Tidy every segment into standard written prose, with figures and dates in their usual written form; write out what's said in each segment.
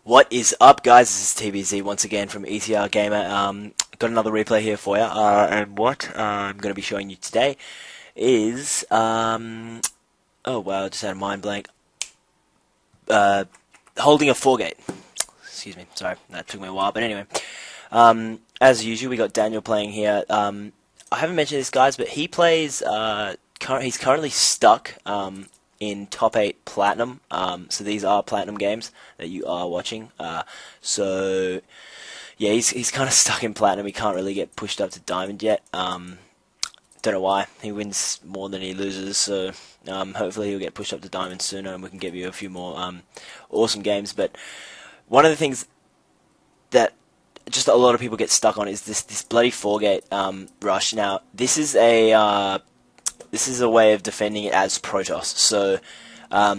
What is up, guys? This is TBZ once again from ETR Gamer. Got another replay here for you, and what I'm going to be showing you today is, oh wow, I just had a mind blank, holding a 4-gate. Excuse me, sorry, that took me a while, but anyway. As usual, we got Daniel playing here. I haven't mentioned this, guys, but he plays, he's currently stuck, in top 8 platinum, so these are platinum games that you are watching. So yeah, he's kind of stuck in platinum. He can't really get pushed up to diamond yet. Don't know why. He wins more than he loses, so hopefully he'll get pushed up to diamond sooner, and we can give you a few more awesome games. But one of the things that just a lot of people get stuck on is this bloody 4-gate rush. Now this is a way of defending it as protoss. So a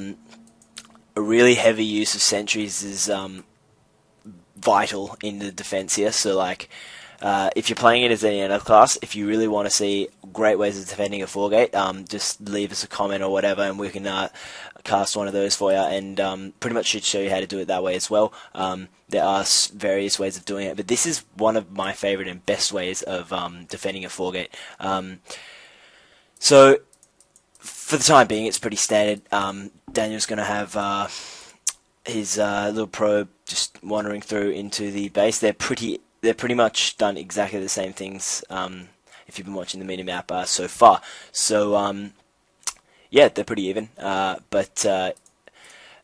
really heavy use of sentries is vital in the defense here. So like if you're playing it as any other class, if you really want to see great ways of defending a 4-gate, just leave us a comment or whatever, and we can cast one of those for you, and pretty much should show you how to do it that way as well. There are various ways of doing it, but this is one of my favorite and best ways of defending a 4-gate. So, for the time being, it's pretty standard. Daniel's going to have his little probe just wandering through into the base. They're pretty much done exactly the same things. If you've been watching the mini-map so far, so yeah, they're pretty even. But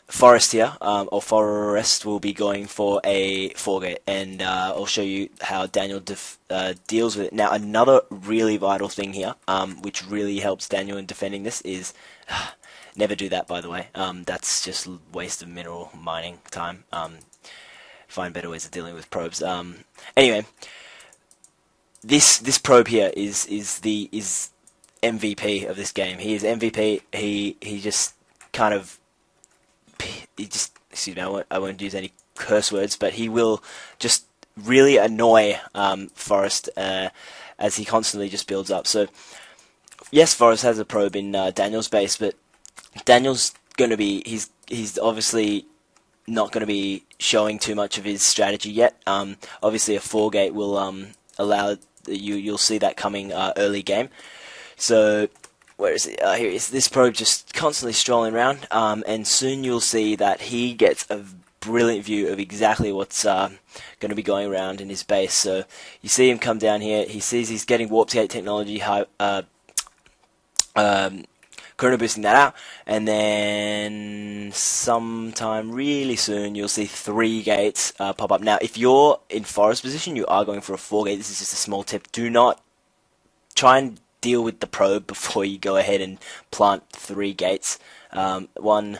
Forest here, or Forest, will be going for a 4-gate, and I'll show you how Daniel deals with it. Now, another really vital thing here, which really helps Daniel in defending this, is never do that, by the way. That's just a waste of mineral mining time. Find better ways of dealing with probes. Anyway, this probe here is MVP of this game. He is MVP. He just kind of excuse me, I won't use any curse words, but he will just really annoy Forest as he constantly just builds up. So yes, Forest has a probe in Daniel's base, but Daniel's going to be he's obviously not going to be showing too much of his strategy yet. Obviously a 4-gate will allow you'll see that coming early game. So where is it? Here is this probe just constantly strolling around, and soon you'll see that he gets a brilliant view of exactly what's going to be going around in his base. So you see him come down here. He sees he's getting warp gate technology, chrono boosting that out, and then sometime really soon you'll see 3 gates pop up. Now, if you're in Forest position, you are going for a 4-gate. This is just a small tip. Do not try and deal with the probe before you go ahead and plant 3 gates. 1,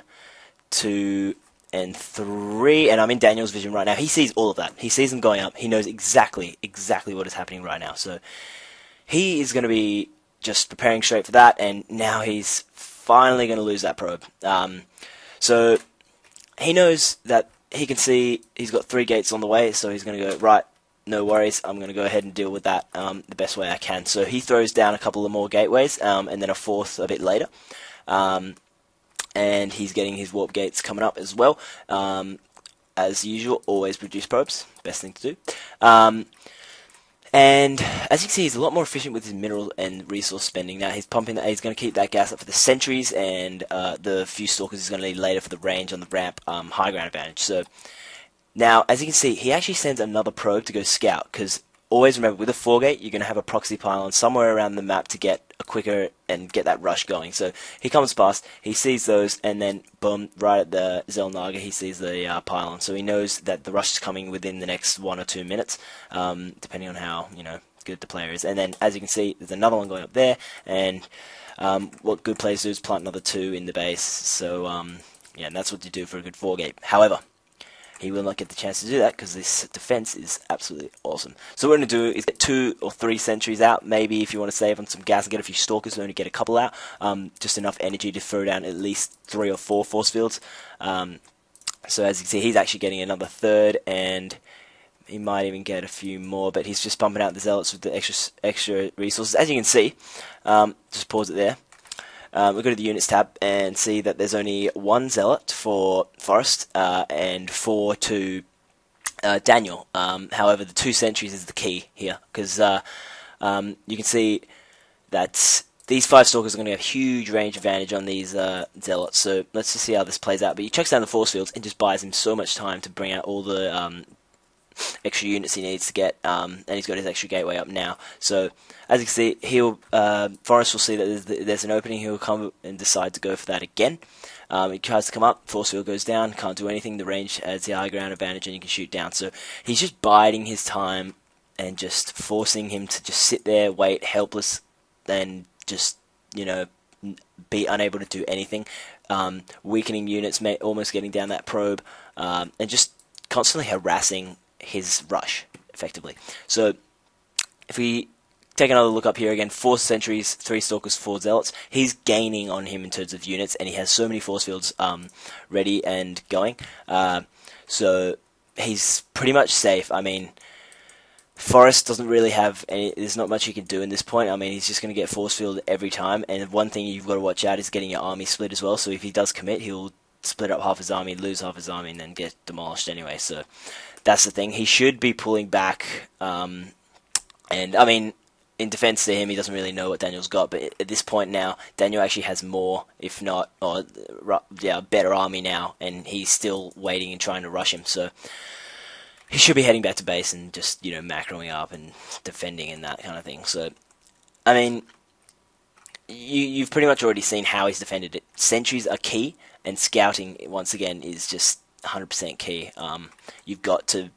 2, and 3, and I'm in Daniel's vision right now. He sees all of that. He sees them going up. He knows exactly what is happening right now. So he is going to be just preparing straight for that, and now he's finally going to lose that probe. So he knows that he can see he's got 3 gates on the way, so he's going to go, right, no worries, I'm going to go ahead and deal with that the best way I can. So he throws down a couple of more gateways, and then a 4th a bit later. And he's getting his warp gates coming up as well. As usual, always produce probes, best thing to do. And as you can see, he's a lot more efficient with his mineral and resource spending. Now he's pumping that. He's going to keep that gas up for the sentries, and the few stalkers he's going to need later for the range on the ramp, high ground advantage. So now, as you can see, he actually sends another probe to go scout, because always remember, with a 4-gate, you're going to have a proxy pylon somewhere around the map to get a quicker and get that rush going. So he comes past, he sees those, and then boom, right at the Zelnaga, he sees the pylon. So he knows that the rush is coming within the next 1 or 2 minutes, depending on how good the player is. And then, as you can see, there's another one going up there, and what good players do is plant another 2 in the base. So yeah, and that's what you do for a good 4-gate. However, he will not get the chance to do that because this defense is absolutely awesome. So what we're going to do is get 2 or 3 sentries out. Maybe if you want to save on some gas and get a few stalkers, only get a couple out. Just enough energy to throw down at least 3 or 4 force fields. So as you can see, he's actually getting another 3rd, and he might even get a few more, but he's just pumping out the zealots with the extra resources. As you can see, just pause it there. we go to the units tab and see that there's only 1 zealot for Forest and 4 to Daniel. However, the 2 sentries is the key here, because you can see that these 5 stalkers are going to have huge range advantage on these zealots. So let's just see how this plays out. But he chucks down the force fields and just buys him so much time to bring out all the extra units he needs to get, and he's got his extra gateway up now. So as you can see, he'll Forrest will see that there's an opening. He'll come and decide to go for that again. He tries to come up, force field goes down, can't do anything. The range has the high ground advantage, and you can shoot down. So he's just biding his time and just forcing him to just sit there, wait, helpless, and just, you know, be unable to do anything. Weakening units, almost getting down that probe, and just constantly harassing his rush, effectively. So if we take another look up here again, 4 sentries, 3 stalkers, 4 zealots. He's gaining on him in terms of units, and he has so many force fields ready and going. So he's pretty much safe. I mean, Forrest doesn't really have any, there's not much he can do in this point. I mean, he's just going to get force field every time, and one thing you've got to watch out is getting your army split as well. So if he does commit, he'll split up half his army, lose half his army, and then get demolished anyway. So that's the thing. He should be pulling back, and I mean, in defense to him, he doesn't really know what Daniel's got, but at this point now, Daniel actually has more, if not, or yeah, better army now, and he's still waiting and trying to rush him. So he should be heading back to base and just, you know, macroing up and defending and that kind of thing. So, I mean, you've pretty much already seen how he's defended it. Sentries are key, and scouting, once again, is just 100% key. You've got to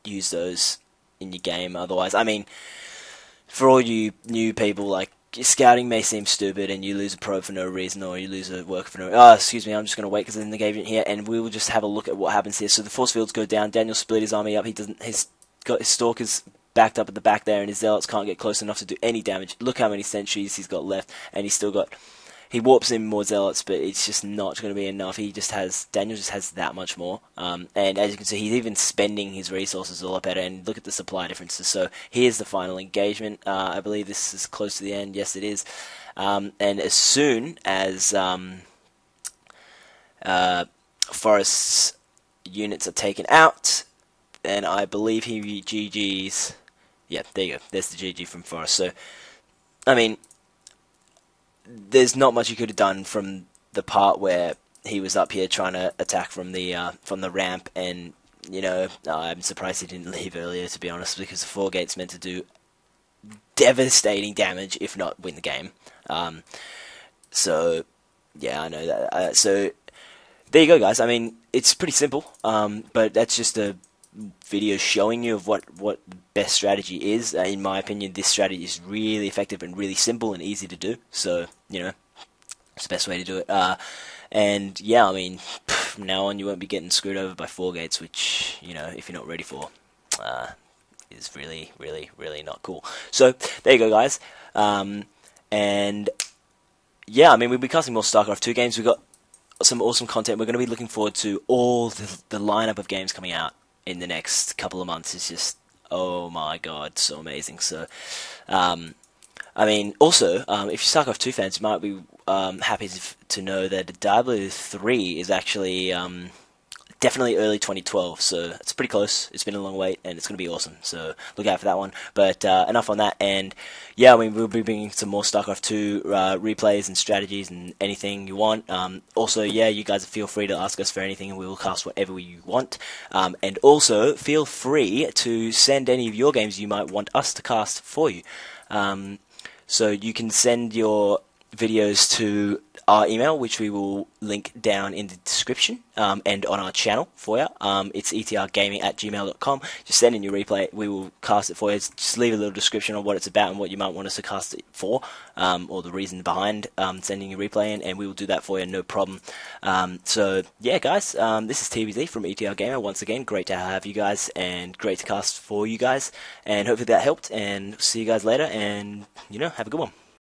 use those in your game, otherwise, I mean, for all you new people, like, scouting may seem stupid and you lose a probe for no reason, or you lose a worker for no... Oh, excuse me, I'm just going to wait because there's an engagement here, and we will just have a look at what happens here. So the force fields go down, Daniel split his army up, he's got his stalkers backed up at the back there, and his zealots can't get close enough to do any damage. Look how many sentries he's got left, and he's still got... He warps in more zealots, but it's just not going to be enough. Daniel just has that much more. And as you can see, he's even spending his resources a lot better. And look at the supply differences. So here's the final engagement. I believe this is close to the end. Yes, it is. And as soon as Forrest's units are taken out, then I believe he GG's. Yeah, there you go. There's the GG from Forrest. So, I mean, there's not much he could have done from the part where he was up here trying to attack from the ramp, and, you know, I'm surprised he didn't leave earlier, to be honest, because the 4 gate's meant to do devastating damage, if not win the game. So, yeah, I know that. So, there you go, guys. I mean, it's pretty simple, but that's just a video showing you of what the best strategy is. In my opinion, this strategy is really effective and really simple and easy to do. So, you know, it's the best way to do it. And yeah, I mean, from now on you won't be getting screwed over by 4 gates, which, you know, if you're not ready for, is really, really, really not cool. So there you go, guys. And yeah, I mean, we'll be casting more Starcraft 2 games. We've got some awesome content. We're going to be looking forward to all the lineup of games coming out in the next couple of months. Is just, oh my god, so amazing. So, I mean, also, if you're StarCraft 2 fans, you might be happy to know that Diablo 3 is actually definitely early 2012, so it's pretty close. It's been a long wait, and it's going to be awesome, so look out for that one. But enough on that, and yeah, I mean, we'll be bringing some more StarCraft 2 replays and strategies and anything you want. Also, yeah, you guys feel free to ask us for anything, and we will cast whatever you want. And also, feel free to send any of your games you might want us to cast for you. So you can send your videos to our email, which we will link down in the description, and on our channel for you. It's etrgaming@gmail.com. Just send in your replay. We will cast it for you. Just leave a little description on what it's about and what you might want us to cast it for, or the reason behind sending your replay in, and we will do that for you, no problem. So, yeah, guys, this is TBZ from ETR Gamer. Once again, great to have you guys, and great to cast for you guys, and hopefully that helped, and see you guys later, and, you know, have a good one.